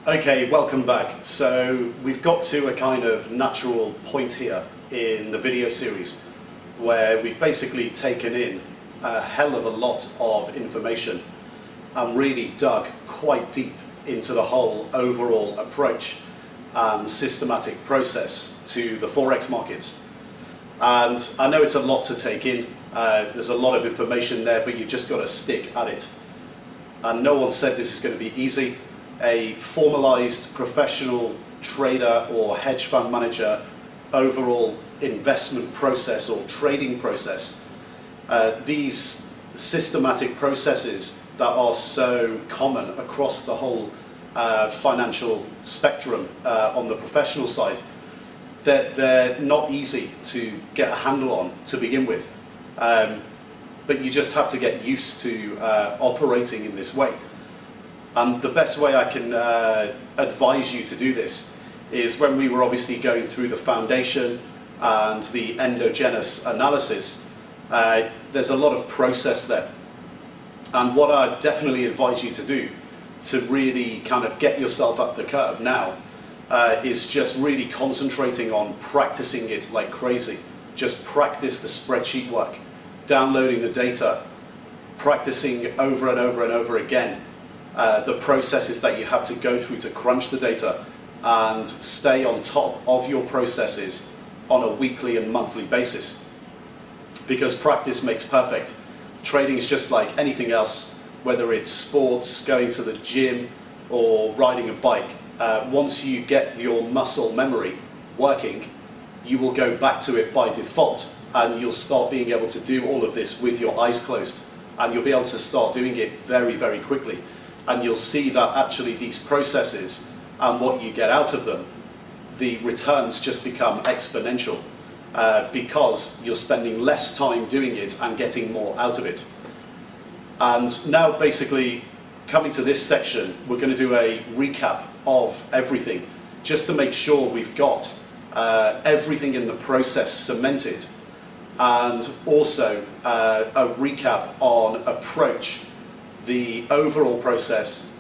Okay, welcome back. So we've got to a kind of natural point here in the video series where we've basically taken in a hell of a lot of information and really dug quite deep into the whole overall approach and systematic process to the Forex markets. And I know it's a lot to take in. There's a lot of information there, but you've just got to stick at it. And no one said this is going to be easy. A formalized professional trader or hedge fund manager overall investment process or trading process, these systematic processes that are so common across the whole financial spectrum on the professional side, they're not easy to get a handle on to begin with. But you just have to get used to operating in this way. And the best way I can advise you to do this is when we were obviously going through the foundation and the endogenous analysis, there's a lot of process there. And what I definitely advise you to do to really kind of get yourself up the curve now is just really concentrating on practicing it like crazy. Just practice the spreadsheet work, downloading the data, practicing over and over and over again the processes that you have to go through to crunch the data, and stay on top of your processes on a weekly and monthly basis. Because practice makes perfect. Trading is just like anything else, whether it's sports, going to the gym, or riding a bike. Once you get your muscle memory working, you will go back to it by default, and you'll start being able to do all of this with your eyes closed, and you'll be able to start doing it very, very quickly. And you'll see that actually these processes and what you get out of them, the returns just become exponential because you're spending less time doing it and getting more out of it. And now basically coming to this section, we're going to do a recap of everything just to make sure we've got everything in the process cemented, and also a recap on approach, the overall process,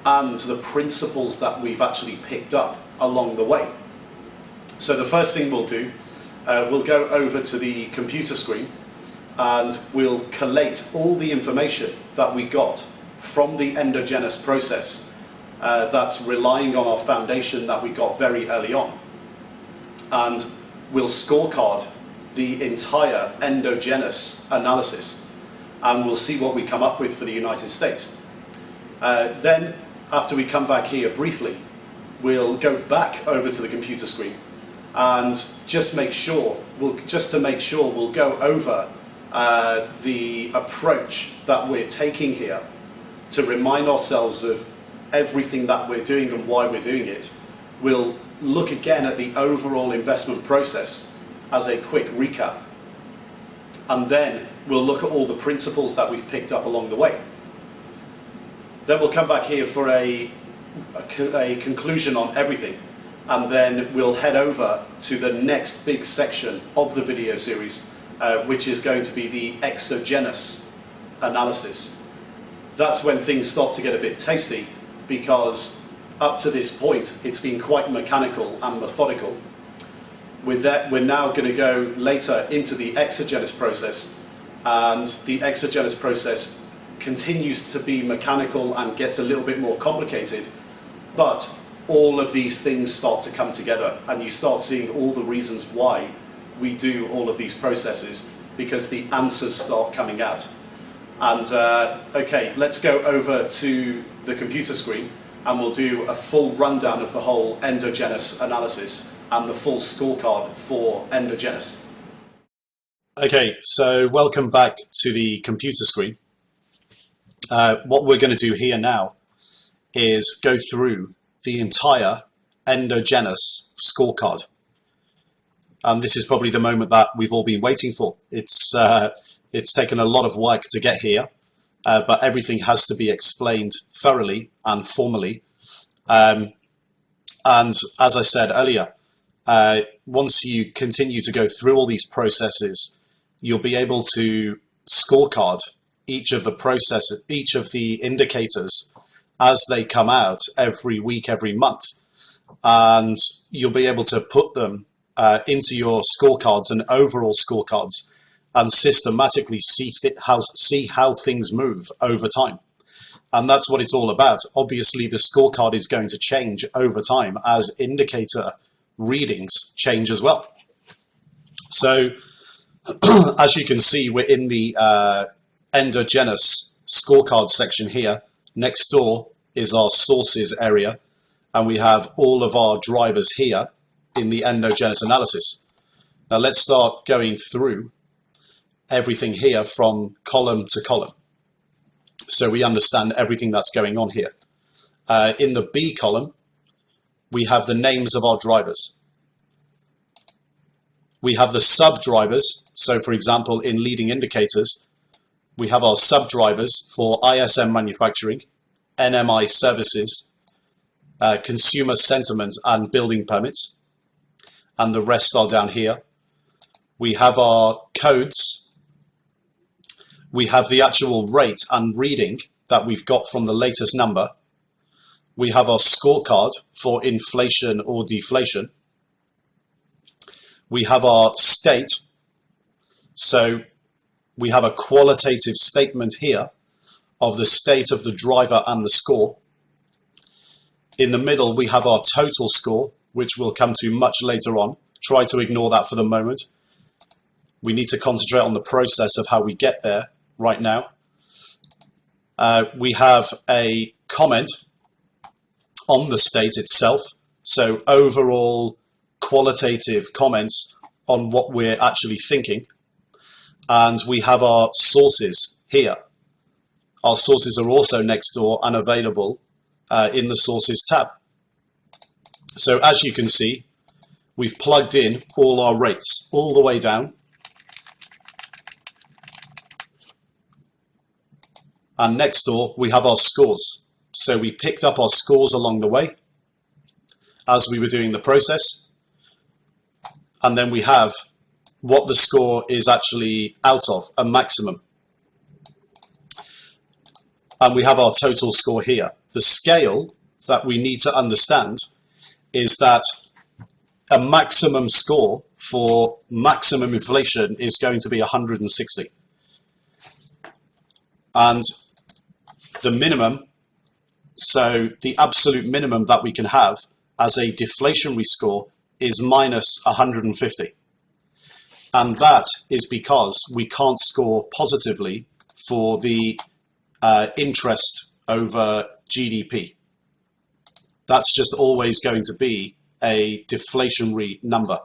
and the principles that we've actually picked up along the way. So the first thing we'll do, we'll go over to the computer screen and we'll collate all the information that we got from the endogenous process that's relying on our foundation that we got very early on. And we'll scorecard the entire endogenous analysis, and we'll see what we come up with for the United States. Then, after we come back here briefly, we'll go back over to the computer screen and just to make sure we'll go over the approach that we're taking here to remind ourselves of everything that we're doing and why we're doing it. We'll look again at the overall investment process as a quick recap, and then we'll look at all the principles that we've picked up along the way. Then we'll come back here for a conclusion on everything, and then we'll head over to the next big section of the video series, which is going to be the exogenous analysis. That's when things start to get a bit tasty, because up to this point it's been quite mechanical and methodical. With that, we're now going to go later into the exogenous process, and the exogenous process continues to be mechanical and gets a little bit more complicated, but all of these things start to come together and you start seeing all the reasons why we do all of these processes, because the answers start coming out. And okay, let's go over to the computer screen and we'll do a full rundown of the whole endogenous analysis and the full scorecard for endogenous. Okay, so welcome back to the computer screen. What we're going to do here now is go through the entire endogenous scorecard. And this is probably the moment that we've all been waiting for. It's taken a lot of work to get here, but everything has to be explained thoroughly and formally. And as I said earlier, once you continue to go through all these processes, you'll be able to scorecard each of the processes, each of the indicators as they come out every week, every month, and you'll be able to put them into your scorecards and overall scorecards and systematically see how things move over time. And that's what it's all about. Obviously, the scorecard is going to change over time as indicator readings change as well. So as you can see, we're in the endogenous scorecard section here. Next door is our sources area, and we have all of our drivers here in the endogenous analysis. Now let's start going through everything here from column to column, so we understand everything that's going on here. In the B column, we have the names of our drivers. We have the sub-drivers. So for example, in leading indicators, we have our sub-drivers for ISM manufacturing, NMI services, consumer sentiment and building permits, and the rest are down here. We have our codes. We have the actual rate and reading that we've got from the latest number. We have our scorecard for inflation or deflation. We have our state. So we have a qualitative statement here of the state of the driver and the score. In the middle, we have our total score, which we'll come to much later on. Try to ignore that for the moment. We need to concentrate on the process of how we get there right now. We have a comment on the state itself. So overall qualitative comments on what we're actually thinking. And we have our sources here. Our sources are also next door and available in the sources tab. So as you can see, we've plugged in all our rates all the way down. And next door, we have our scores. So we picked up our scores along the way as we were doing the process. And then we have what the score is actually out of, a maximum. And we have our total score here. The scale that we need to understand is that a maximum score for maximum inflation is going to be 160. And the minimum, so the absolute minimum that we can have as a deflationary score is minus 150. And that is because we can't score positively for the interest over GDP. That's just always going to be a deflationary number,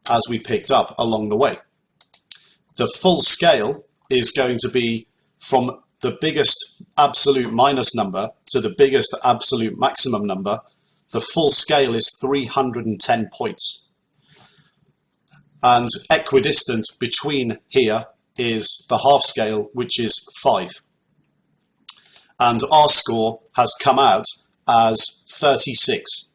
as we picked up along the way. The full scale is going to be from the biggest absolute minus number to the biggest absolute maximum number. The full scale is 310 points. And equidistant between here is the half scale, which is 5. And our score has come out as 36.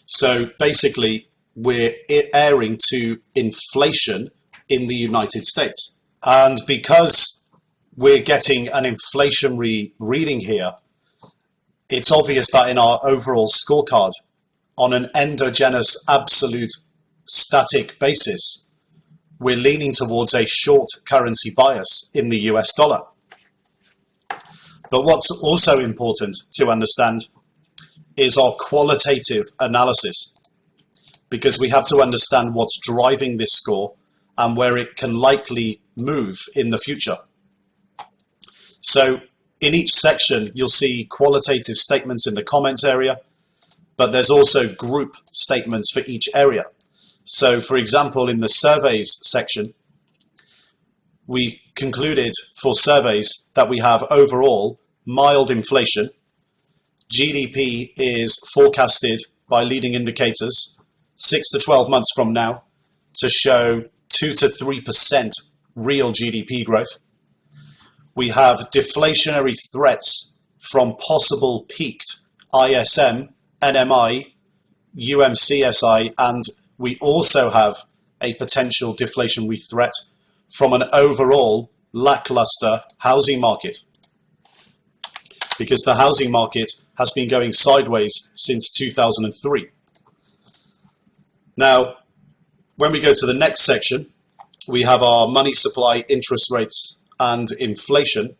So basically, we're airing to inflation in the United States. And because we're getting an inflationary reading here, it's obvious that in our overall scorecard, on an endogenous absolute static basis, we're leaning towards a short currency bias in the US dollar. But what's also important to understand is our qualitative analysis, because we have to understand what's driving this score and where it can likely move in the future. So in each section, you'll see qualitative statements in the comments area, but there's also group statements for each area. So for example, in the surveys section, we concluded for surveys that we have overall mild inflation. GDP is forecasted by leading indicators 6 to 12 months from now to show 2 to 3% real GDP growth. We have deflationary threats from possible peaked ISM, NMI, UMCSI, and we also have a potential deflationary threat from an overall lackluster housing market. because the housing market has been going sideways since 2003. Now, when we go to the next section, we have our money supply, interest rates and inflation.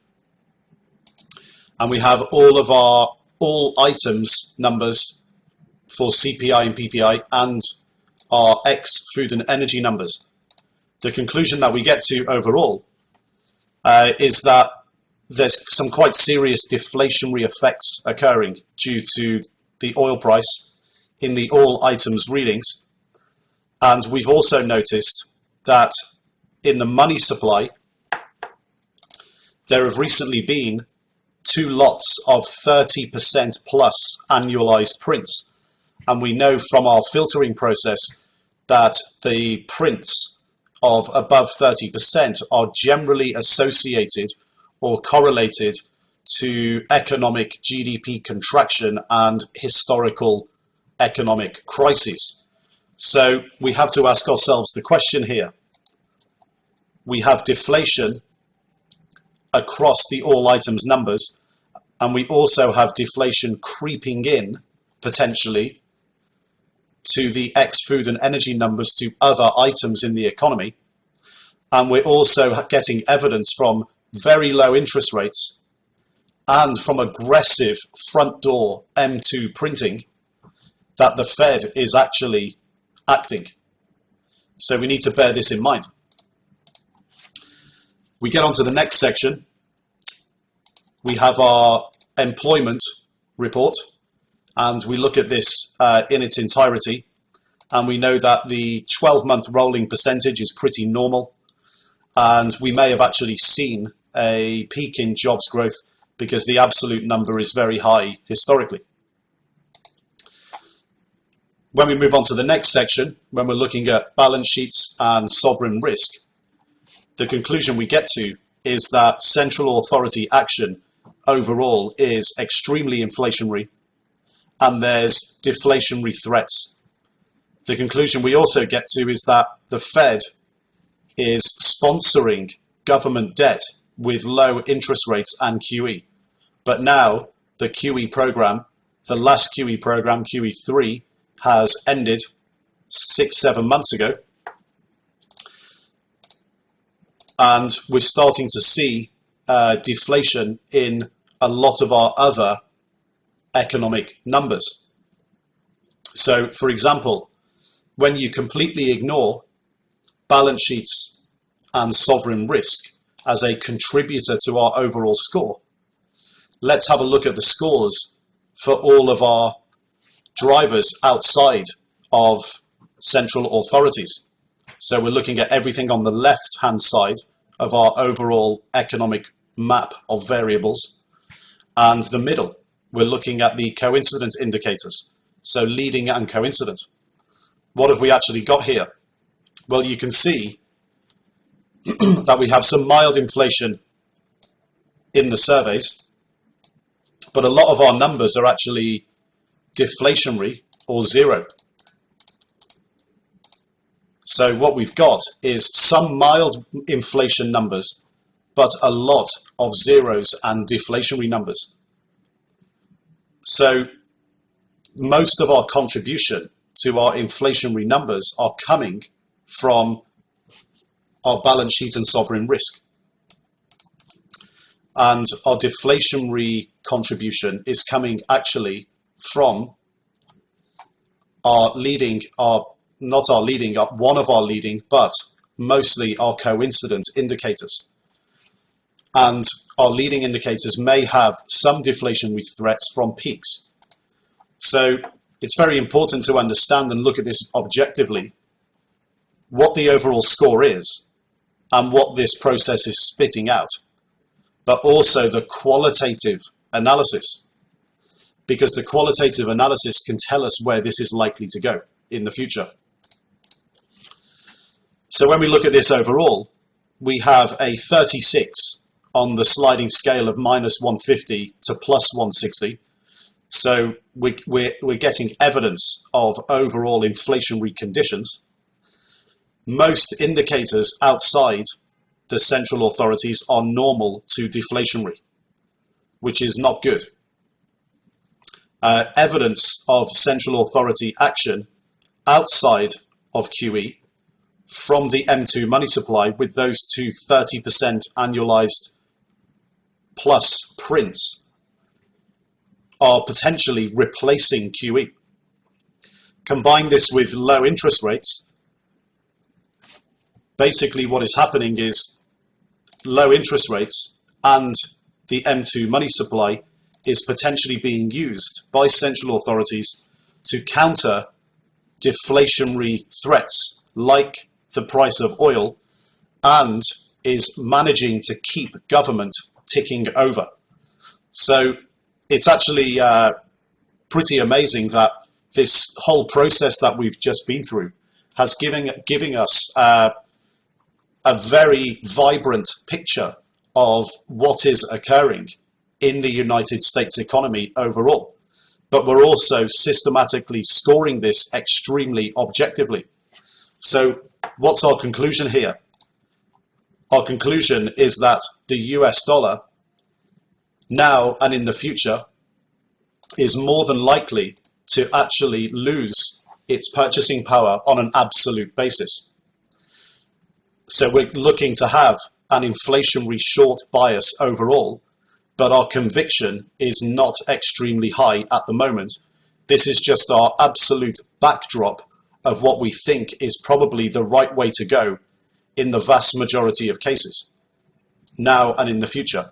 And we have all of our all items numbers for CPI and PPI and our food and energy numbers. The conclusion that we get to overall is that there's some quite serious deflationary effects occurring due to the oil price in the all items readings. And we've also noticed that in the money supply, there have recently been 2 lots of 30% plus annualized prints. And we know from our filtering process that the prints of above 30% are generally associated or correlated to economic GDP contraction and historical economic crises. So we have to ask ourselves the question here. We have deflation across the all items numbers, and we also have deflation creeping in potentially to the food and energy numbers to other items in the economy. And we're also getting evidence from very low interest rates and from aggressive front door M2 printing that the Fed is actually acting. So we need to bear this in mind. We get on to the next section. We have our employment report, and we look at this in its entirety, and we know that the 12-month rolling percentage is pretty normal, and we may have actually seen a peak in jobs growth because the absolute number is very high historically. When we move on to the next section, when we're looking at balance sheets and sovereign risk, the conclusion we get to is that central authority action overall is extremely inflationary, and there's deflationary threats. The conclusion we also get to is that the Fed is sponsoring government debt with low interest rates and QE. But now the QE program, the last QE program, QE3, has ended 6-7 months ago. And we're starting to see deflation in a lot of our other economic numbers. So, for example, when you completely ignore balance sheets and sovereign risk as a contributor to our overall score, let's have a look at the scores for all of our drivers outside of central authorities. So we're looking at everything on the left-hand side of our overall economic map of variables, and the middle, we're looking at the coincidence indicators, so leading and coincident. What have we actually got here? Well, you can see that we have some mild inflation in the surveys, but a lot of our numbers are actually deflationary or zero. So what we've got is some mild inflation numbers, but a lot of zeros and deflationary numbers. So most of our contribution to our inflationary numbers are coming from our balance sheet and sovereign risk. And our deflationary contribution is coming actually from one of our leading, but mostly our coincidence indicators. And our leading indicators may have some deflationary threats from peaks. So it's very important to understand and look at this objectively, what the overall score is and what this process is spitting out, but also the qualitative analysis, because the qualitative analysis can tell us where this is likely to go in the future. So when we look at this overall, we have a 36 on the sliding scale of -150 to +160. So we're getting evidence of overall inflationary conditions. Most indicators outside the central authorities are normal to deflationary. which is not good. Evidence of central authority action outside of QE from the M2 money supply, with those two 30% annualized plus prints, are potentially replacing QE. Combine this with low interest rates. Basically what is happening is low interest rates and the M2 money supply is potentially being used by central authorities to counter deflationary threats like the price of oil, and is managing to keep government ticking over. So it's actually pretty amazing that this whole process that we've just been through has giving us a very vibrant picture of what is occurring in the United States economy overall. But we're also systematically scoring this extremely objectively. So what's our conclusion here? Our conclusion is that the US dollar now and in the future is more than likely to actually lose its purchasing power on an absolute basis. So we're looking to have an inflationary short bias overall, but our conviction is not extremely high at the moment. This is just our absolute backdrop of what we think is probably the right way to go in the vast majority of cases, now and in the future.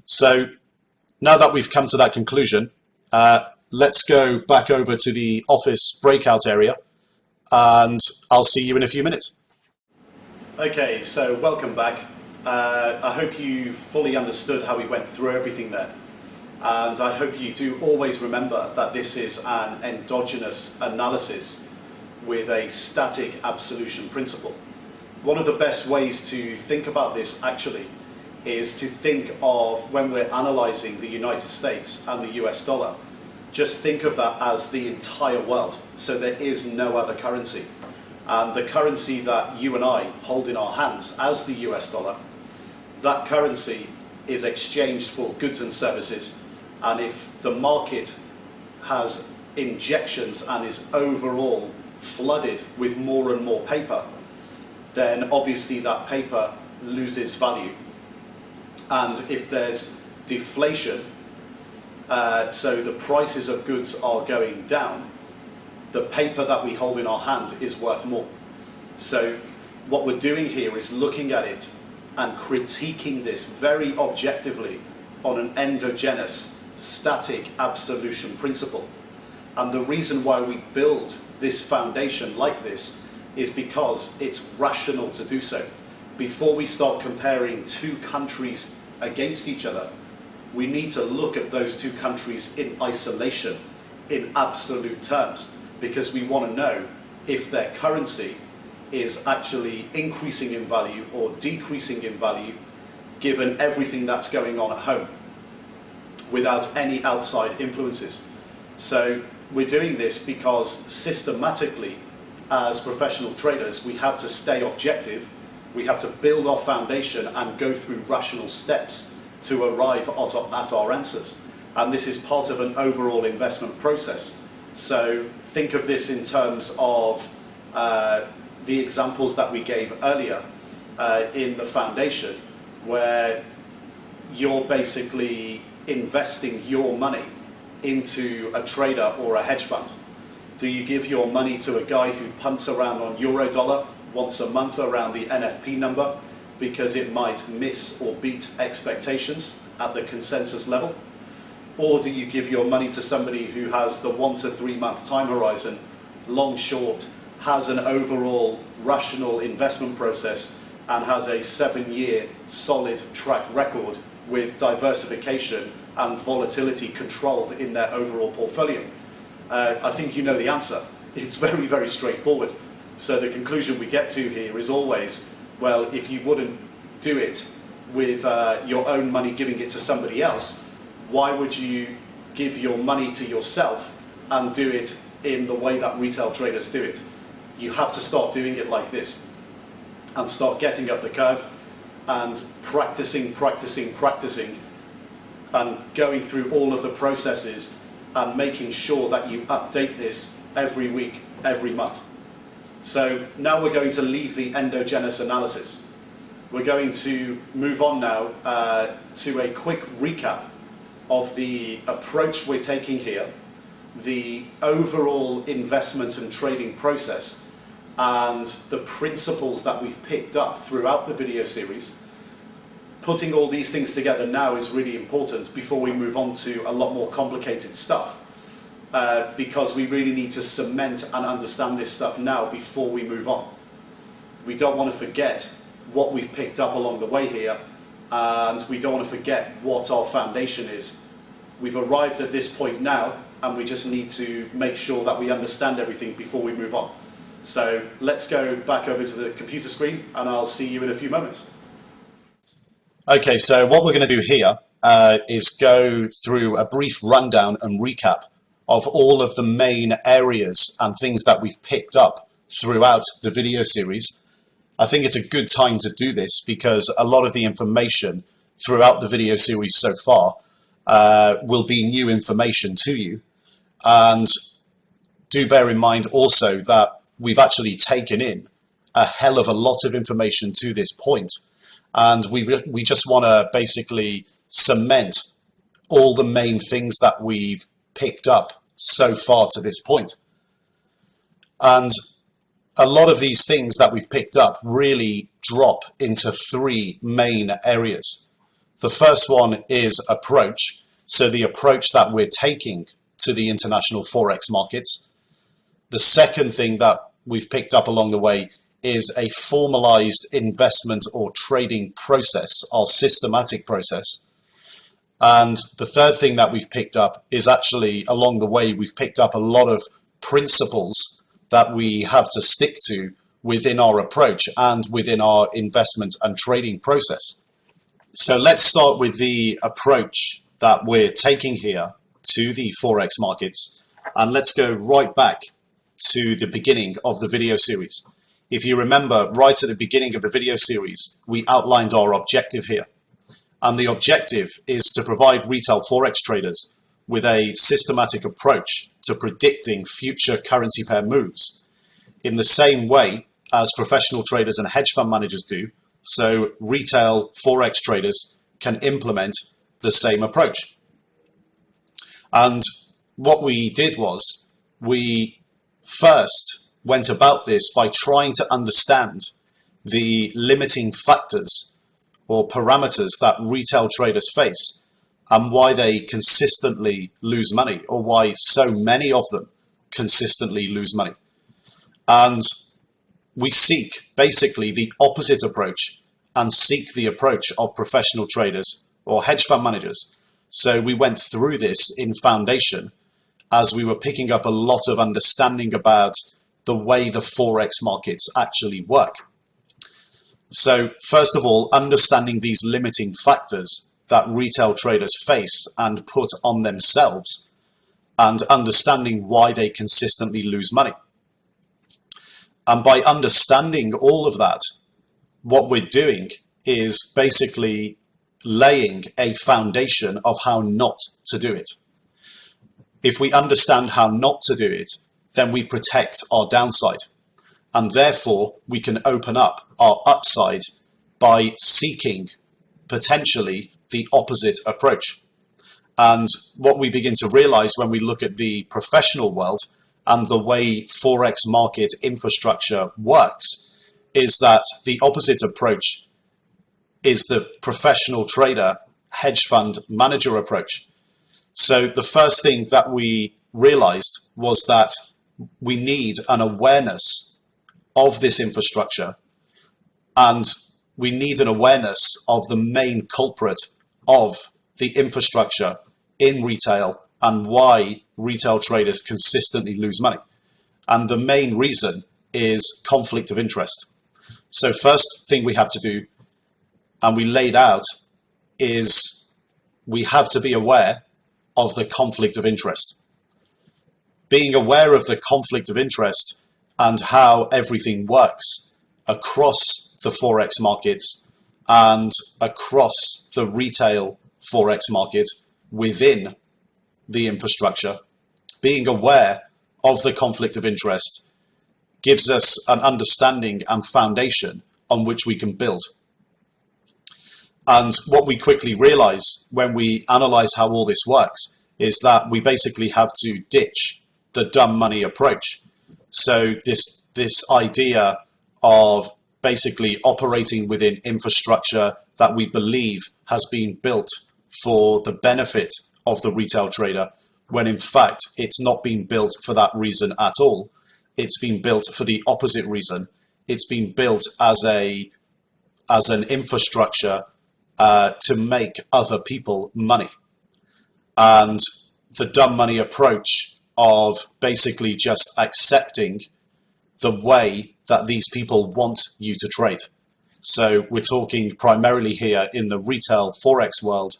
So now that we've come to that conclusion, let's go back over to the office breakout area, and I'll see you in a few minutes. Okay, so welcome back. I hope you fully understood how we went through everything there. And I hope you do always remember that this is an endogenous analysis with a static absolution principle. One of the best ways to think about this actually is to think of when we're analyzing the United States and the US dollar, just think of that as the entire world. So there is no other currency. And the currency that you and I hold in our hands as the US dollar, that currency is exchanged for goods and services. And if the market has injections and is overall flooded with more and more paper, then obviously that paper loses value. And if there's deflation, so the prices of goods are going down, the paper that we hold in our hand is worth more. So what we're doing here is looking at it and critiquing this very objectively on an endogenous static absolution principle. And the reason why we build this foundation like this is because it's rational to do so. Before we start comparing two countries against each other, we need to look at those two countries in isolation, in absolute terms, because we want to know if their currency is actually increasing in value or decreasing in value, given everything that's going on at home, without any outside influences. So we're doing this because systematically, as professional traders, we have to stay objective. We have to build our foundation and go through rational steps to arrive at our answers. And this is part of an overall investment process. So think of this in terms of the examples that we gave earlier in the foundation, where you're basically investing your money into a trader or a hedge fund. Do you give your money to a guy who punts around on Eurodollar once a month around the NFP number because it might miss or beat expectations at the consensus level? Or do you give your money to somebody who has the 1 to 3 month time horizon, long short, has an overall rational investment process, and has a 7-year solid track record with diversification and volatility controlled in their overall portfolio? I think you know the answer. It's very, very straightforward. So the conclusion we get to here is always, well, if you wouldn't do it with your own money, giving it to somebody else, why would you give your money to yourself and do it in the way that retail traders do it? You have to start doing it like this and start getting up the curve and practicing, and going through all of the processes and making sure that you update this every week, every month. So now we're going to leave the endogenous analysis. We're going to move on now to a quick recap of the approach we're taking here, the overall investment and trading process, and the principles that we've picked up throughout the video series. Putting all these things together now is really important before we move on to a lot more complicated stuff, because we really need to cement and understand this stuff now before we move on. We don't want to forget what we've picked up along the way here, and we don't want to forget what our foundation is. We've arrived at this point now, and we just need to make sure that we understand everything before we move on. So let's go back over to the computer screen, and I'll see you in a few moments. Okay, so what we're going to do here is go through a brief rundown and recap of all of the main areas and things that we've picked up throughout the video series. I think it's a good time to do this because a lot of the information throughout the video series so far will be new information to you. And do bear in mind also that we've actually taken in a hell of a lot of information to this point. And we just want to basically cement all the main things that we've picked up so far to this point. And a lot of these things that we've picked up really drop into three main areas. The first one is approach. So the approach that we're taking to the international Forex markets. The second thing that we've picked up along the way is a formalized investment or trading process, our systematic process. And the third thing that we've picked up is actually along the way, we've picked up a lot of principles that we have to stick to within our approach and within our investment and trading process. So let's start with the approach that we're taking here to the Forex markets. And let's go right back to the beginning of the video series. If you remember, right at the beginning of the video series, we outlined our objective here. And the objective is to provide retail Forex traders with a systematic approach to predicting future currency pair moves in the same way as professional traders and hedge fund managers do, so retail Forex traders can implement the same approach. And what we did was we first went about this by trying to understand the limiting factors or parameters that retail traders face and why they consistently lose money, or why so many of them consistently lose money. And we seek basically the opposite approach and seek the approach of professional traders or hedge fund managers. So we went through this in foundation as we were picking up a lot of understanding about the way the Forex markets actually work. So first of all, understanding these limiting factors that retail traders face and put on themselves, and understanding why they consistently lose money. And by understanding all of that, what we're doing is basically laying a foundation of how not to do it. If we understand how not to do it, then we protect our downside. And therefore, we can open up our upside by seeking potentially the opposite approach. And what we begin to realize when we look at the professional world and the way Forex market infrastructure works is that the opposite approach is the professional trader, hedge fund manager approach. So the first thing that we realized was that we need an awareness of this infrastructure, and we need an awareness of the main culprit of the infrastructure in retail and why retail traders consistently lose money. And the main reason is conflict of interest. So first thing we have to do, and we laid out, is we have to be aware of the conflict of interest. Being aware of the conflict of interest and how everything works across the Forex markets and across the retail Forex market within the infrastructure, being aware of the conflict of interest gives us an understanding and foundation on which we can build. And what we quickly realize when we analyze how all this works is that we basically have to ditch the dumb money approach. So this idea of basically operating within infrastructure that we believe has been built for the benefit of the retail trader, when in fact it's not been built for that reason at all. It's been built for the opposite reason. It's been built as an infrastructure to make other people money. And the dumb money approach of basically just accepting the way that these people want you to trade. So we're talking primarily here in the retail Forex world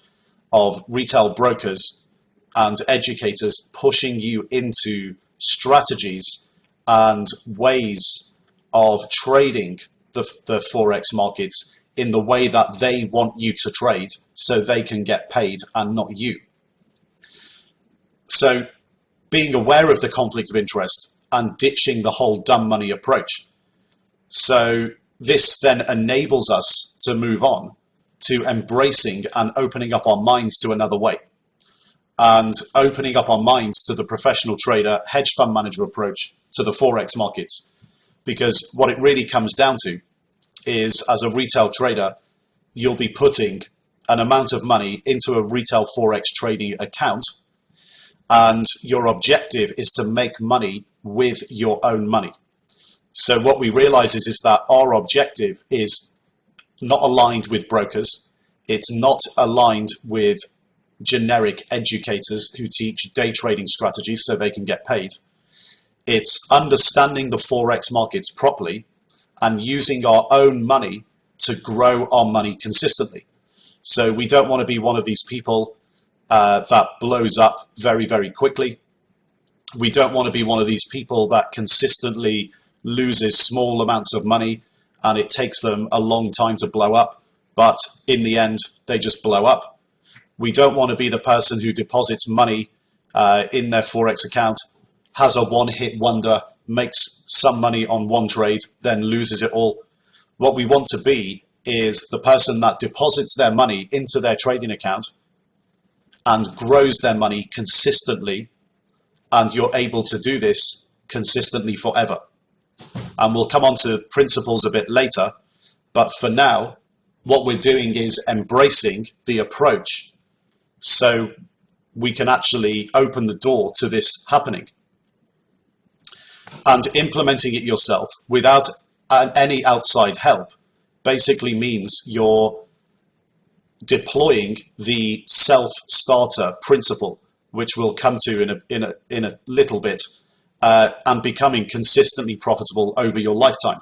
of retail brokers and educators pushing you into strategies and ways of trading the Forex markets in the way that they want you to trade so they can get paid and not you. So being aware of the conflict of interest and ditching the whole dumb money approach. So this then enables us to move on to embracing and opening up our minds to another way, and opening up our minds to the professional trader, hedge fund manager approach to the Forex markets. Because what it really comes down to is, as a retail trader, you'll be putting an amount of money into a retail Forex trading account, and your objective is to make money with your own money. So what we realize is that our objective is not aligned with brokers. It's not aligned with generic educators who teach day trading strategies so they can get paid. It's understanding the Forex markets properly and using our own money to grow our money consistently. So we don't want to be one of these people that blows up very, very quickly. We don't want to be one of these people that consistently loses small amounts of money and it takes them a long time to blow up, but in the end, they just blow up. We don't want to be the person who deposits money in their Forex account, has a one-hit wonder, makes some money on one trade, then loses it all. What we want to be is the person that deposits their money into their trading account and grows their money consistently, and you're able to do this consistently forever. And we'll come on to principles a bit later, but for now, what we're doing is embracing the approach so we can actually open the door to this happening. And implementing it yourself without any outside help basically means you're deploying the self-starter principle, which we'll come to in a little bit, and becoming consistently profitable over your lifetime.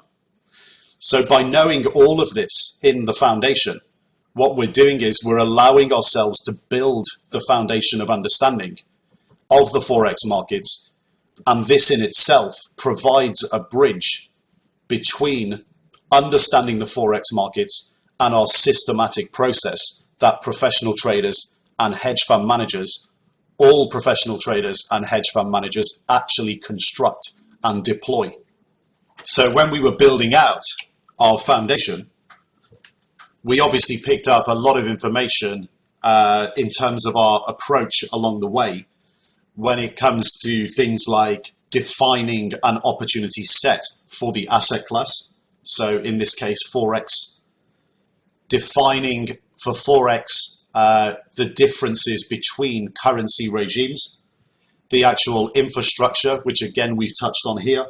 So by knowing all of this in the foundation, what we're doing is we're allowing ourselves to build the foundation of understanding of the Forex markets, and this in itself provides a bridge between understanding the Forex markets and our systematic process that professional traders and hedge fund managers, all professional traders and hedge fund managers, actually construct and deploy. So when we were building out our foundation, we obviously picked up a lot of information in terms of our approach along the way when it comes to things like defining an opportunity set for the asset class. So in this case, Forex, defining for Forex the differences between currency regimes, the actual infrastructure, which again we've touched on here,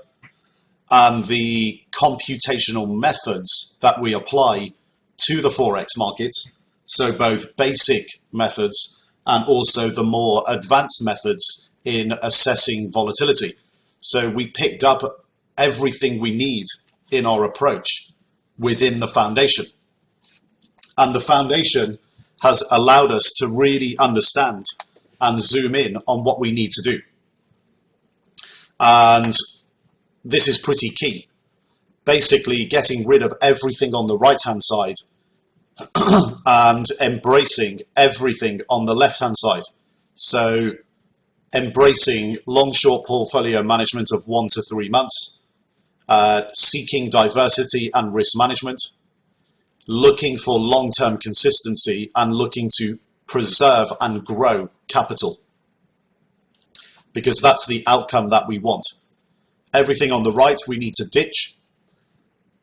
and the computational methods that we apply to the Forex markets, so both basic methods and also the more advanced methods in assessing volatility. So we picked up everything we need in our approach within the foundation. And the foundation has allowed us to really understand and zoom in on what we need to do. And this is pretty key. Basically, getting rid of everything on the right-hand side and embracing everything on the left-hand side. So embracing long-short portfolio management of 1 to 3 months, seeking diversity and risk management, looking for long-term consistency, and looking to preserve and grow capital, because that's the outcome that we want. Everything on the right we need to ditch.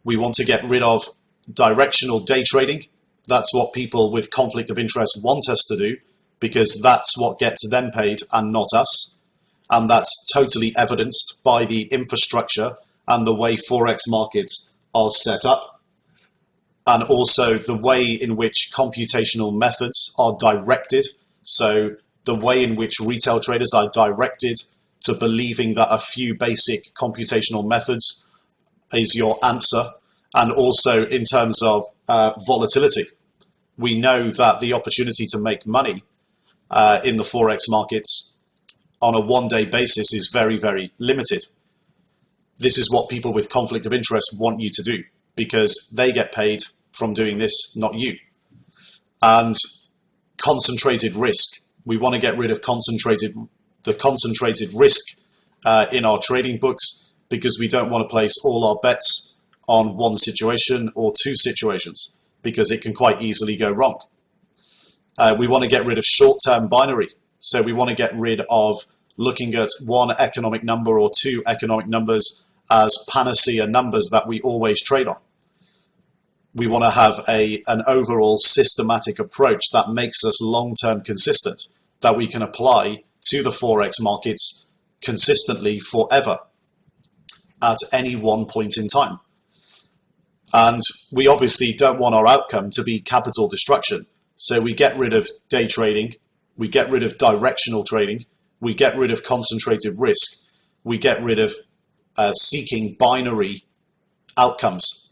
We want to get rid of directional day trading. That's what people with conflict of interest want us to do, because that's what gets them paid and not us. And that's totally evidenced by the infrastructure and the way Forex markets are set up, and also the way in which computational methods are directed. So the way in which retail traders are directed to believing that a few basic computational methods is your answer, and also in terms of volatility. We know that the opportunity to make money in the Forex markets on a one-day basis is very, very limited. This is what people with conflict of interest want you to do, because they get paid from doing this, not you. And concentrated risk. We want to get rid of the concentrated risk in our trading books, because we don't want to place all our bets on one situation or two situations, because it can quite easily go wrong. We want to get rid of short-term binary. So we want to get rid of looking at one economic number or two economic numbers as panacea numbers that we always trade on. We want to have an overall systematic approach that makes us long-term consistent, that we can apply to the Forex markets consistently forever at any one point in time. And we obviously don't want our outcome to be capital destruction. So we get rid of day trading, we get rid of directional trading, we get rid of concentrated risk, we get rid of seeking binary outcomes.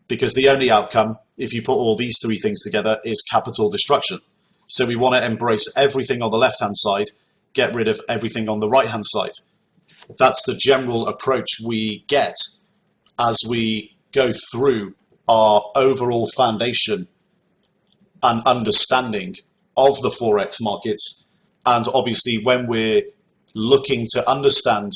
Because the only outcome, if you put all these three things together, is capital destruction. So we want to embrace everything on the left-hand side, get rid of everything on the right-hand side. That's the general approach we get as we go through our overall foundation and understanding of the Forex markets. And obviously when we're looking to understand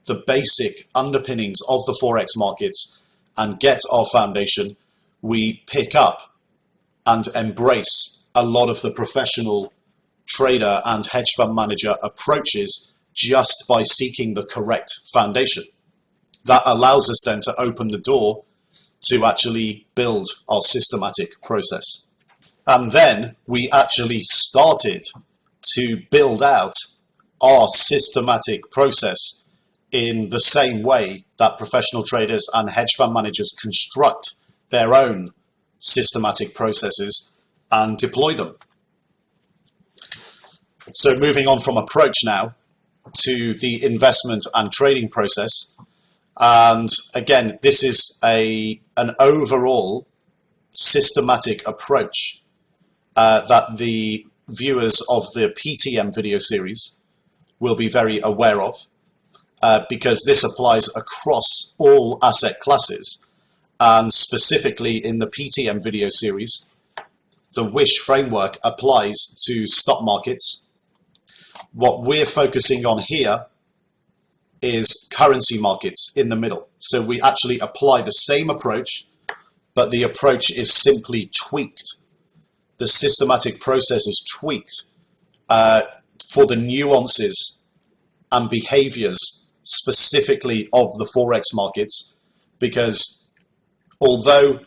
the basic underpinnings of the Forex markets and get our foundation, we pick up and embrace a lot of the professional trader and hedge fund manager approaches just by seeking the correct foundation. That allows us then to open the door to actually build our systematic process. And then we actually started to build out our systematic process in the same way that professional traders and hedge fund managers construct their own systematic processes and deploy them. So moving on from approach now to the investment and trading process. And again, this is an overall systematic approach that the viewers of the PTM video series will be very aware of, because this applies across all asset classes. And specifically in the PTM video series, the WISH framework applies to stock markets. What we're focusing on here is currency markets in the middle. So we actually apply the same approach, but the approach is simply tweaked. The systematic process is tweaked for the nuances and behaviors specifically of the Forex markets, because although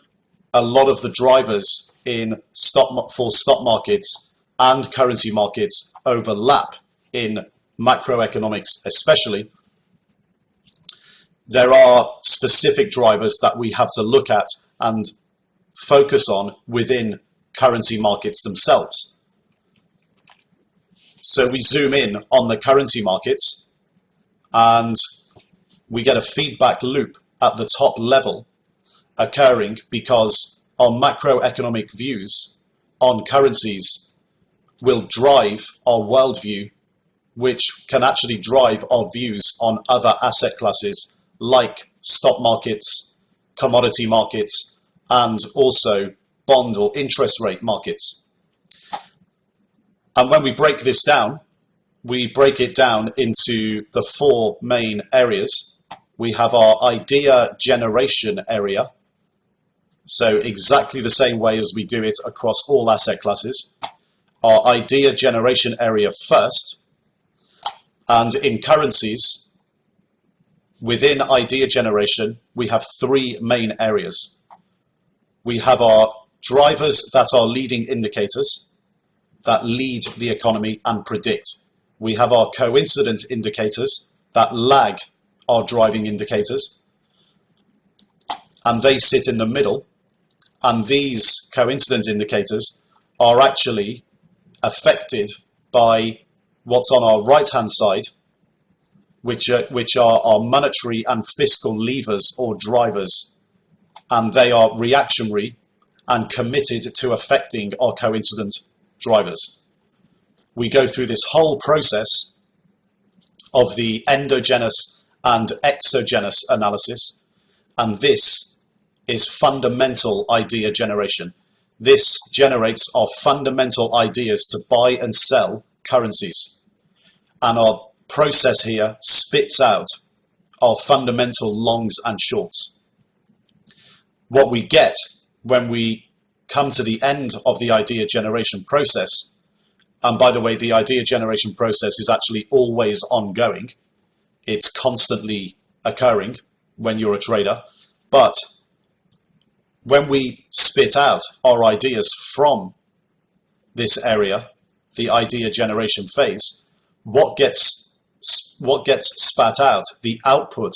a lot of the drivers for stock markets and currency markets overlap in macroeconomics especially, there are specific drivers that we have to look at and focus on within currency markets themselves. So we zoom in on the currency markets and we get a feedback loop at the top level occurring, because our macroeconomic views on currencies will drive our worldview, which can actually drive our views on other asset classes like stock markets, commodity markets, and also bond or interest rate markets. And when we break this down, we break it down into the four main areas. We have our idea generation area. So exactly the same way as we do it across all asset classes. Our idea generation area first. And in currencies, within idea generation, we have three main areas. We have our drivers that are leading indicators that lead the economy and predict. We have our coincident indicators that lag our driving indicators, and they sit in the middle. And these coincident indicators are actually affected by what's on our right-hand side, which are our monetary and fiscal levers or drivers, and they are reactionary and committed to affecting our coincident drivers. We go through this whole process of the endogenous and exogenous analysis, and this is fundamental idea generation. This generates our fundamental ideas to buy and sell currencies, and our process here spits out our fundamental longs and shorts. What we get when we come to the end of the idea generation process, and by the way, the idea generation process is actually always ongoing. It's constantly occurring when you're a trader. But when we spit out our ideas from this area, the idea generation phase, what gets spat out, the output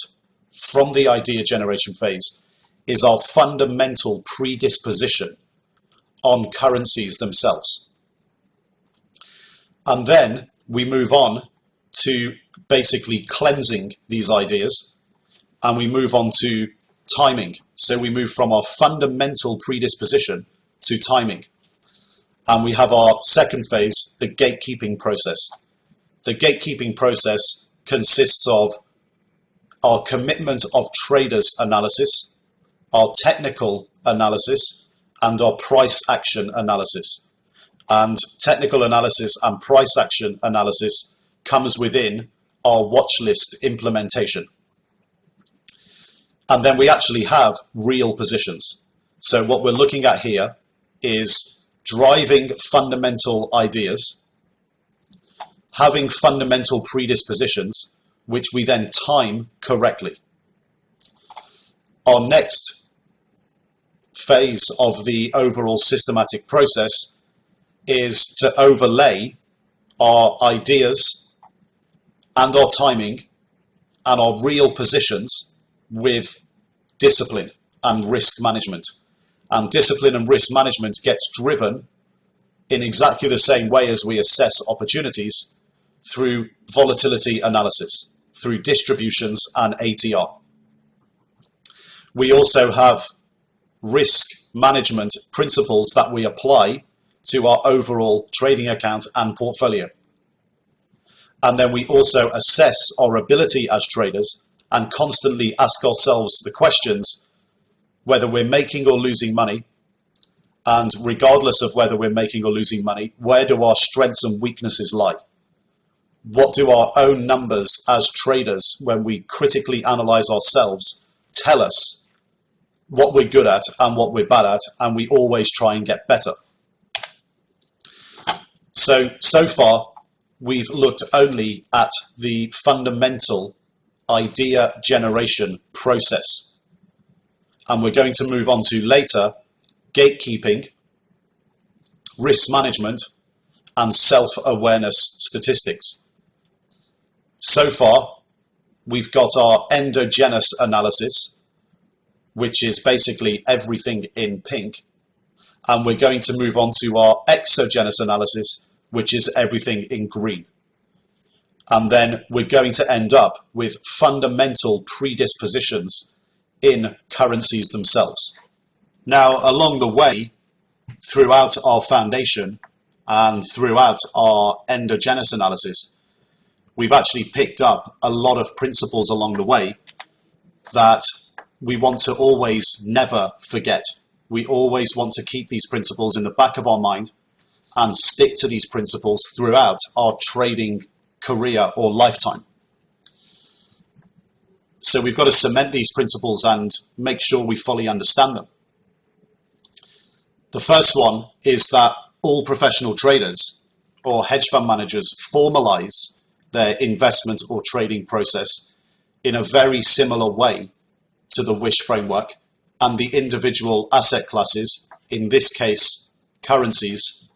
from the idea generation phase, is our fundamental predisposition on currencies themselves. And then we move on to basically cleansing these ideas, and we move on to timing. So we move from our fundamental predisposition to timing. And we have our second phase, the gatekeeping process. The gatekeeping process consists of our commitment of traders analysis, our technical analysis, and our price action analysis. And technical analysis and price action analysis comes within our watch list implementation. And then we actually have real positions. So what we're looking at here is driving fundamental ideas, having fundamental predispositions, which we then time correctly. Our next phase of the overall systematic process is to overlay our ideas and our timing and our real positions with discipline and risk management. And discipline and risk management gets driven in exactly the same way as we assess opportunities, through volatility analysis, through distributions and ATR. We also have risk management principles that we apply to our overall trading account and portfolio. And then we also assess our ability as traders and constantly ask ourselves the questions whether we're making or losing money, and regardless of whether we're making or losing money, where do our strengths and weaknesses lie? What do our own numbers as traders, when we critically analyze ourselves, tell us what we're good at and what we're bad at, and we always try and get better. So far, we've looked only at the fundamental idea generation process. And we're going to move on to later gatekeeping, risk management, and self-awareness statistics. So far, we've got our endogenous analysis, which is basically everything in pink. And we're going to move on to our exogenous analysis, which is everything in green. And then we're going to end up with fundamental predispositions in currencies themselves. Now, along the way, throughout our foundation and throughout our endogenous analysis, we've actually picked up a lot of principles along the way that we want to always never forget. we always want to keep these principles in the back of our mind and stick to these principles throughout our trading career or lifetime. So we've got to cement these principles and make sure we fully understand them. The first one is that all professional traders or hedge fund managers formalize their investment or trading process in a very similar way to the WISH framework and the individual asset classes, in this case currencies,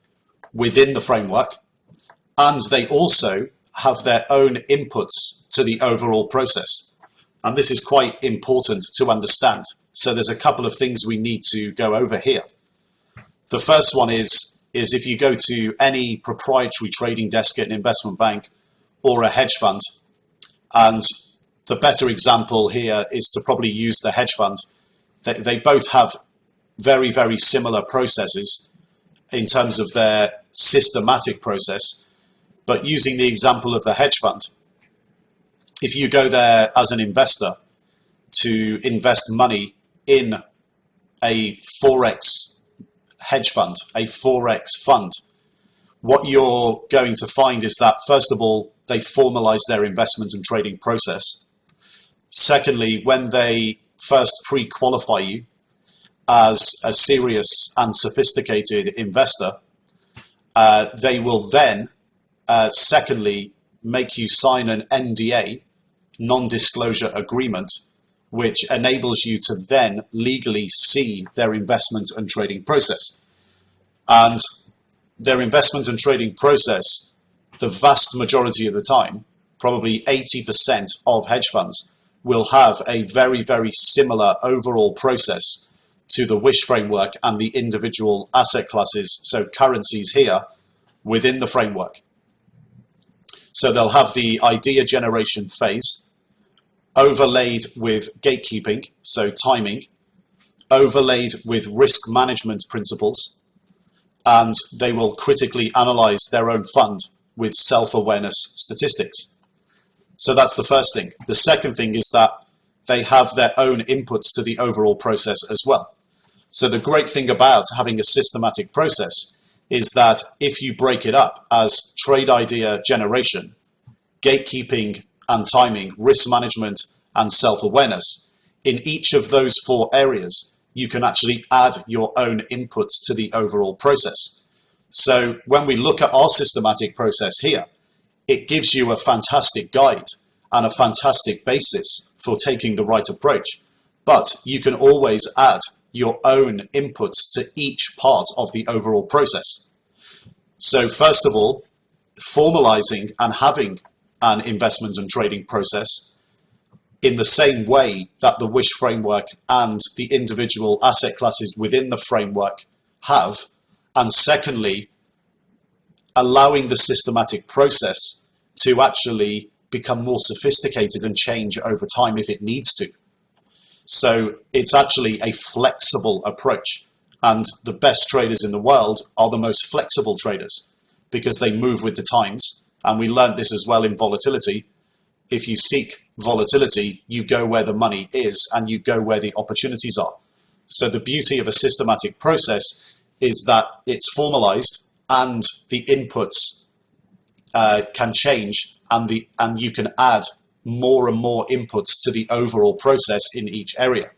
within the framework, and they also have their own inputs to the overall process. And this is quite important to understand. So there's a couple of things we need to go over here. The first one is if you go to any proprietary trading desk at an investment bank or a hedge fund, and the better example here is to probably use the hedge fund. They both have very, very similar processes in terms of their systematic process. But using the example of the hedge fund, if you go there as an investor to invest money in a Forex hedge fund, a Forex fund, what you're going to find is that, first of all, they formalize their investment and trading process. Secondly, when they first pre-qualify you as a serious and sophisticated investor, they will then, secondly, make you sign an NDA, non-disclosure agreement, which enables you to then legally see their investment and trading process. And their investment and trading process, the vast majority of the time, probably 80% of hedge funds, will have a very, very similar overall process to the WISH framework and the individual asset classes, so currencies here, within the framework. So they'll have the idea generation phase, overlaid with gatekeeping, so timing, overlaid with risk management principles, and they will critically analyze their own fund with self-awareness statistics. So that's the first thing. The second thing is that they have their own inputs to the overall process as well. So the great thing about having a systematic process is that if you break it up as trade idea generation, gatekeeping and timing, risk management and self-awareness, in each of those four areas, you can actually add your own inputs to the overall process. So when we look at our systematic process here, it gives you a fantastic guide and a fantastic basis for taking the right approach. But you can always add your own inputs to each part of the overall process. So first of all, formalizing and having an investment and trading process in the same way that the WISH framework and the individual asset classes within the framework have. And secondly, allowing the systematic process to actually become more sophisticated and change over time if it needs to. So it's actually a flexible approach. And the best traders in the world are the most flexible traders because they move with the times. And we learned this as well in volatility. If you seek volatility, you go where the money is and you go where the opportunities are. So the beauty of a systematic process is that it's formalized and the inputs can change and you can add more and more inputs to the overall process in each area.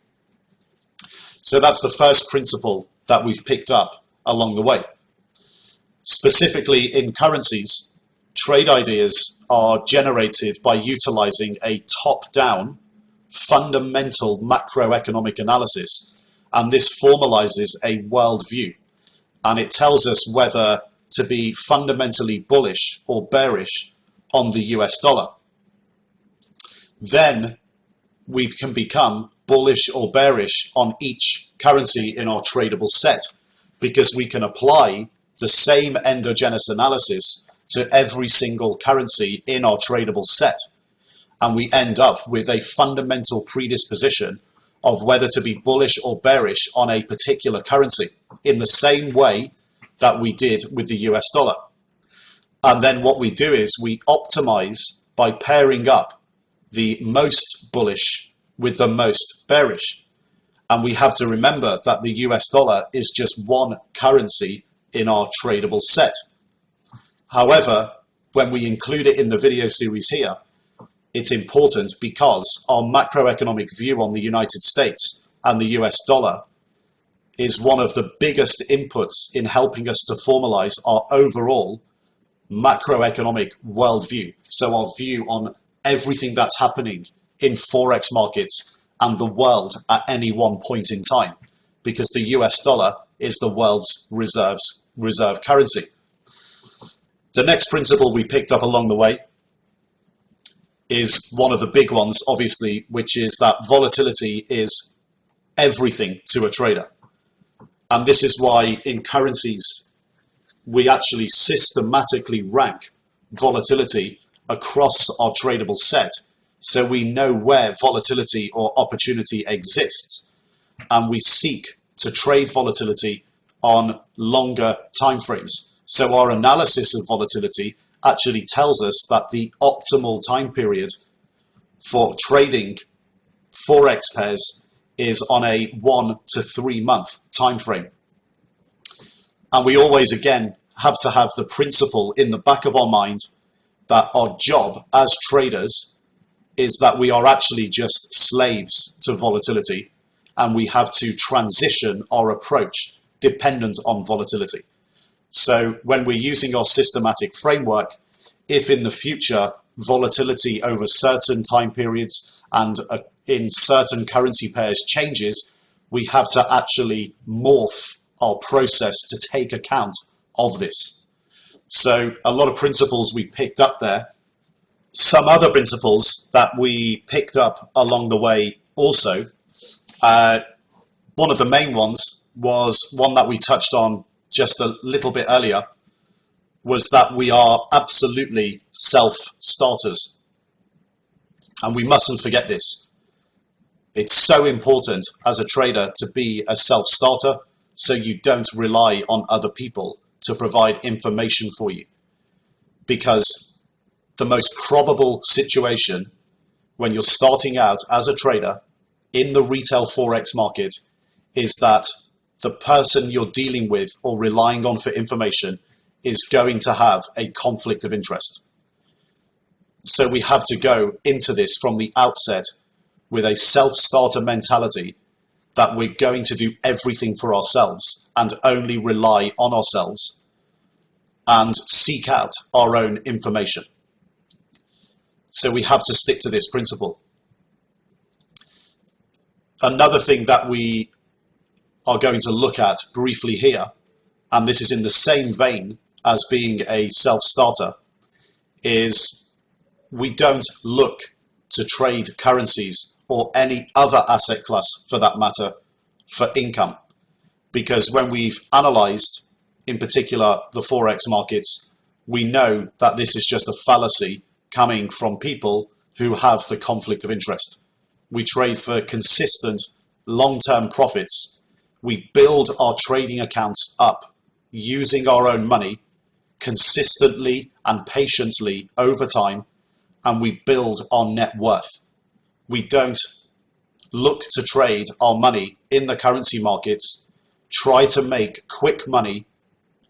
So that's the first principle that we've picked up along the way. Specifically in currencies, trade ideas are generated by utilizing a top-down fundamental macroeconomic analysis, and this formalizes a worldview, and it tells us whether to be fundamentally bullish or bearish on the US dollar. Then we can become bullish or bearish on each currency in our tradable set because we can apply the same endogenous analysis to every single currency in our tradable set. And we end up with a fundamental predisposition of whether to be bullish or bearish on a particular currency in the same way that we did with the US dollar. And then what we do is we optimize by pairing up the most bullish with the most bearish. And we have to remember that the US dollar is just one currency in our tradable set. However, when we include it in the video series here, it's important because our macroeconomic view on the United States and the US dollar is one of the biggest inputs in helping us to formalize our overall macroeconomic worldview. So our view on everything that's happening in Forex markets and the world at any one point in time, because the US dollar is the world's reserve currency. The next principle we picked up along the way is one of the big ones, obviously, which is that volatility is everything to a trader. And this is why in currencies, we actually systematically rank volatility across our tradable set, so we know where volatility or opportunity exists, and we seek to trade volatility on longer timeframes. So our analysis of volatility actually tells us that the optimal time period for trading Forex pairs is on a 1 to 3 month time frame. And we always, again, have to have the principle in the back of our mind that our job as traders is that we are actually just slaves to volatility, and we have to transition our approach dependent on volatility. So when we're using our systematic framework, if in the future volatility over certain time periods and in certain currency pairs changes, we have to actually morph our process to take account of this. So a lot of principles we picked up there. Some other principles that we picked up along the way also, one of the main ones was one that we touched on just a little bit earlier, was that we are absolutely self-starters. And we mustn't forget this. It's so important as a trader to be a self-starter so you don't rely on other people to provide information for you. Because the most probable situation when you're starting out as a trader in the retail Forex market is that the person you're dealing with or relying on for information is going to have a conflict of interest. So we have to go into this from the outset with a self-starter mentality that we're going to do everything for ourselves and only rely on ourselves and seek out our own information. So we have to stick to this principle. Another thing that we are going to look at briefly here, and this is in the same vein as being a self-starter, is we don't look to trade currencies or any other asset class for that matter for income. Because when we've analyzed, in particular, the Forex markets, we know that this is just a fallacy coming from people who have the conflict of interest. We trade for consistent long-term profits. We build our trading accounts up using our own money consistently and patiently over time, and we build our net worth. We don't look to trade our money in the currency markets, try to make quick money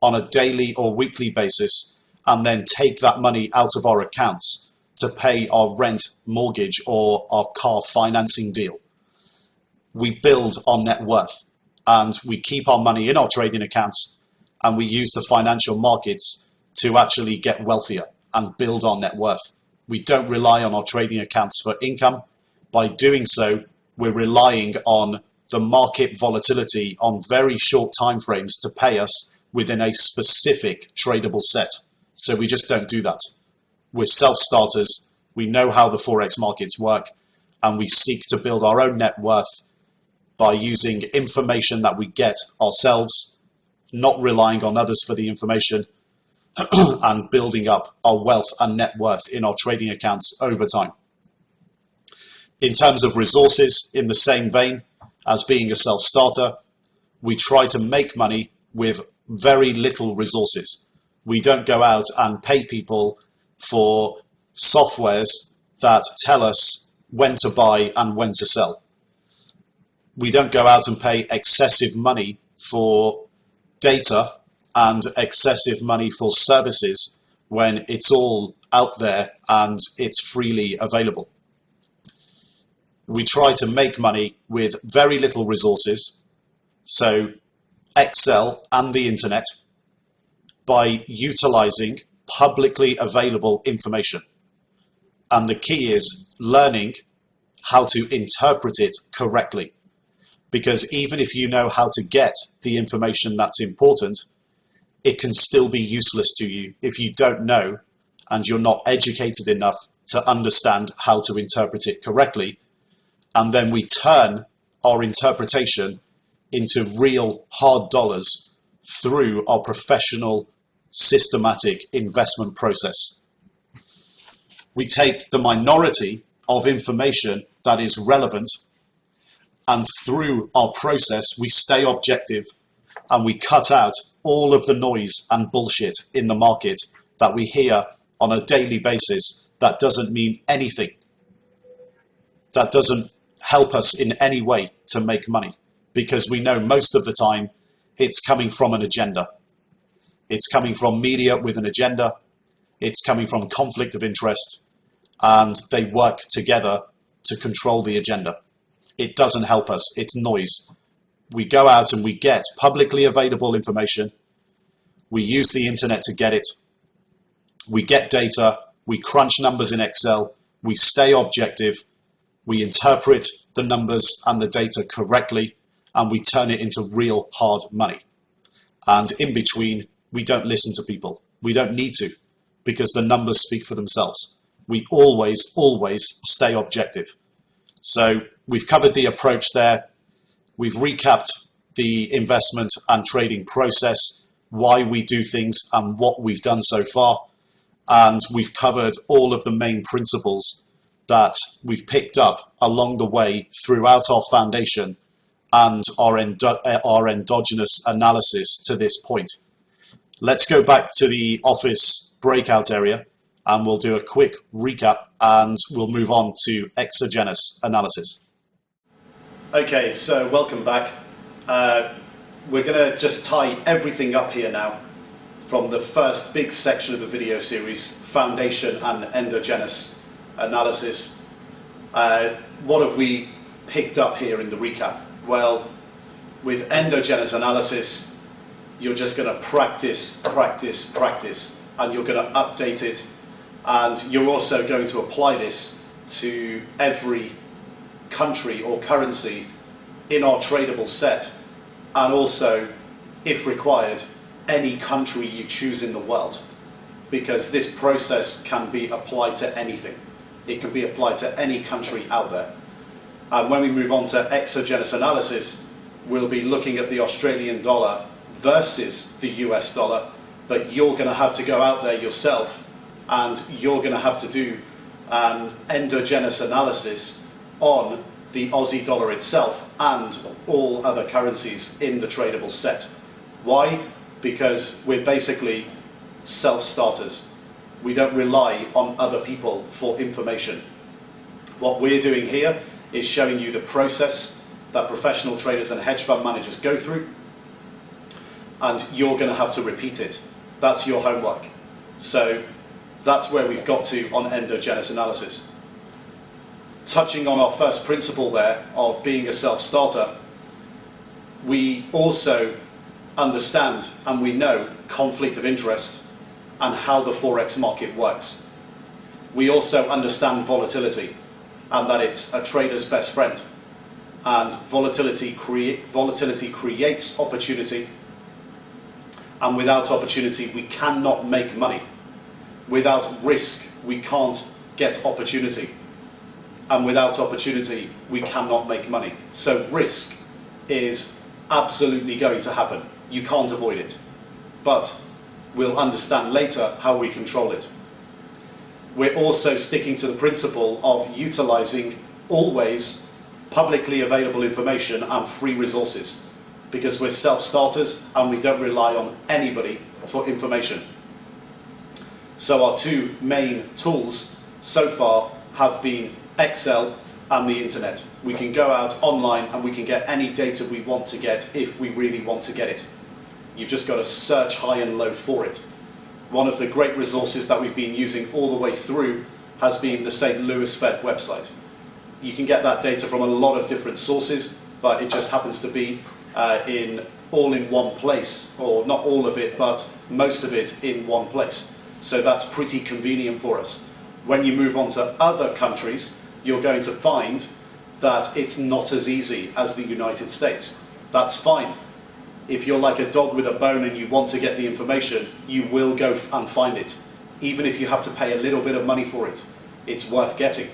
on a daily or weekly basis, and then take that money out of our accounts to pay our rent, mortgage, or our car financing deal. We build our net worth, and we keep our money in our trading accounts, and we use the financial markets to actually get wealthier and build our net worth. We don't rely on our trading accounts for income. By doing so, we're relying on the market volatility on very short time frames to pay us within a specific tradable set. So we just don't do that. We're self-starters. We know how the Forex markets work, and we seek to build our own net worth by using information that we get ourselves, not relying on others for the information, and building up our wealth and net worth in our trading accounts over time. In terms of resources, in the same vein as being a self-starter, we try to make money with very little resources. We don't go out and pay people for softwares that tell us when to buy and when to sell. We don't go out and pay excessive money for data and excessive money for services when it's all out there and it's freely available. We try to make money with very little resources, so Excel and the internet, by utilizing publicly available information. And the key is learning how to interpret it correctly. Because even if you know how to get the information that's important, it can still be useless to you if you don't know and you're not educated enough to understand how to interpret it correctly. And then we turn our interpretation into real hard dollars through our professional systematic investment process. We take the minority of information that is relevant, and through our process we stay objective and we cut out all of the noise and bullshit in the market that we hear on a daily basis that doesn't mean anything, that doesn't help us in any way to make money, because we know most of the time it's coming from an agenda. It's coming from media with an agenda. It's coming from conflict of interest, and they work together to control the agenda. It doesn't help us. It's noise. We go out and we get publicly available information. We use the internet to get it. We get data. We crunch numbers in Excel. We stay objective. We interpret the numbers and the data correctly, and we turn it into real hard money. And in between, we don't listen to people. We don't need to, because the numbers speak for themselves. We always stay objective. So we've covered the approach there. We've recapped the investment and trading process, why we do things and what we've done so far. And we've covered all of the main principles that we've picked up along the way throughout our foundation and our endogenous analysis to this point. Let's go back to the office breakout area and we'll do a quick recap and we'll move on to exogenous analysis. Okay, so welcome back. We're going to just tie everything up here now from the first big section of the video series, foundation and endogenous analysis. What have we picked up here in the recap? Well, with endogenous analysis, you're just going to practice, and you're going to update it, and you're also going to apply this to every country or currency in our tradable set, and also, if required, any country you choose in the world, because this process can be applied to anything. It can be applied to any country out there. And when we move on to exogenous analysis, we'll be looking at the Australian dollar versus the US dollar, but you're going to have to go out there yourself and you're going to have to do an endogenous analysis on the Aussie dollar itself and all other currencies in the tradable set. Why? Because we're basically self-starters. We don't rely on other people for information. What we're doing here is showing you the process that professional traders and hedge fund managers go through, and you're going to have to repeat it. That's your homework. So that's where we've got to on endogenous analysis. Touching on our first principle there of being a self-starter, we also understand and we know conflict of interest and how the Forex market works. We also understand volatility and that it's a trader's best friend. And volatility creates opportunity, and without opportunity we cannot make money. Without risk we can't get opportunity, and without opportunity we cannot make money. So risk is absolutely going to happen. You can't avoid it, but we'll understand later how we control it. We're also sticking to the principle of utilizing always publicly available information and free resources, because we're self-starters and we don't rely on anybody for information. So our two main tools so far have been Excel and the internet. We can go out online and we can get any data we want to get if we really want to get it. You've just got to search high and low for it. One of the great resources that we've been using all the way through has been the St. Louis Fed website. You can get that data from a lot of different sources, but it just happens to be all in one place, or not all of it, but most of it in one place. So that's pretty convenient for us. When you move on to other countries, you're going to find that it's not as easy as the United States. That's fine. If you're like a dog with a bone and you want to get the information, you will go and find it. Even if you have to pay a little bit of money for it, it's worth getting.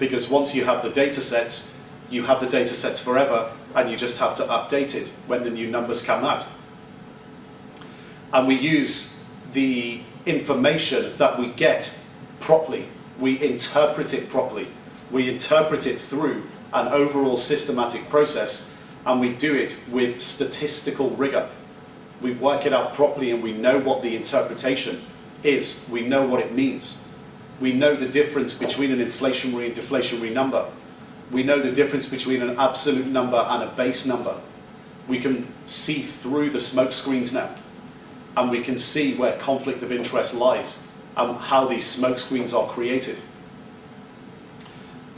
Because once you have the data sets, you have the data sets forever, and you just have to update it when the new numbers come out. And we use the information that we get properly. We interpret it properly. We interpret it through an overall systematic process, and we do it with statistical rigor. We work it out properly, and we know what the interpretation is. We know what it means. We know the difference between an inflationary and deflationary number. We know the difference between an absolute number and a base number. We can see through the smoke screens now, and we can see where conflict of interest lies and how these smoke screens are created.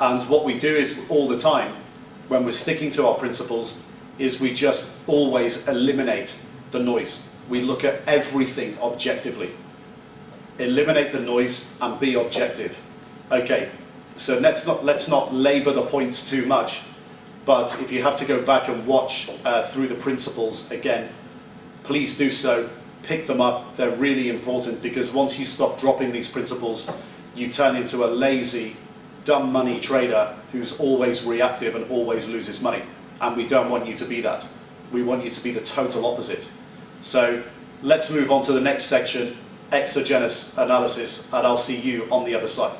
And what we do is all the time, when we're sticking to our principles, is we just always eliminate the noise. We look at everything objectively. Eliminate the noise and be objective. Okay, so let's not labor the points too much, but if you have to go back and watch through the principles again, please do so. Pick them up. They're really important, because once you stop dropping these principles, you turn into a lazy, dumb money trader who's always reactive and always loses money. And we don't want you to be that. We want you to be the total opposite. So let's move on to the next section, exogenous analysis, and I'll see you on the other side.